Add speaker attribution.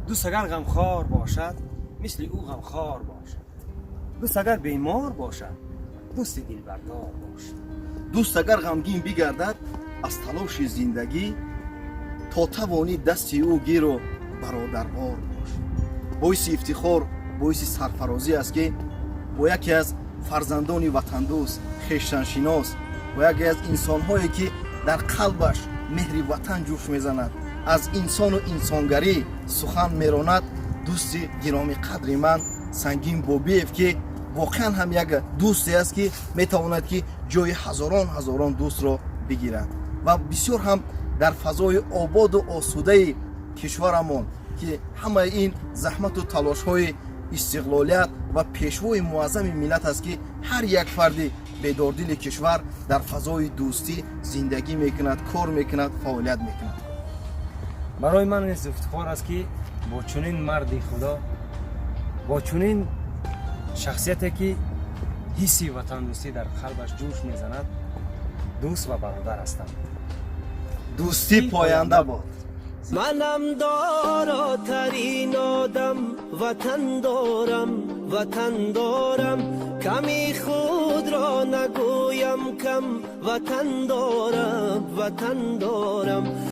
Speaker 1: دوست اگر غمخوار باشد مثل او غمخوار باشد. دوست اگر بیمار باشد دوست دلبردار باشد.
Speaker 2: دوست اگر غمگین بگردد از تلاش زندگی تا توانی دستی او گیرو برادروار باش. باعث افتخار باعث سرفرازی است که با یکی از فرزندان وطن دوست خویشتنشناس و یکی از انسان‌هایی که در قلبش مهر وطن جوش میزند از انسان و انسانگری سخن میراند دوست گرامی قدر من سنگین بابیев که واقعا هم یک دوستی است که میتواند که جای هزاران دوست را بگیرد و بسیار هم در فضای آباد و آسوده کشورمان که همه این زحمت و تلاش های استقلالیت و پیشوای معظم ملت است که هر یک فرد بیداردل کشور در فضای دوستی زندگی میکند، کار میکند، فعالیت میکند.
Speaker 1: برای من نیز افتخار است که با چنین مردی خدا، با چنین شخصیتی که حسی وطن دوستی در قلبش جوش میزند دوست و برادر هستم.
Speaker 2: دوستی پاینده باد.
Speaker 3: منم داراترین آدم وطن دارم کمی خود را نگویم کم وطن دارم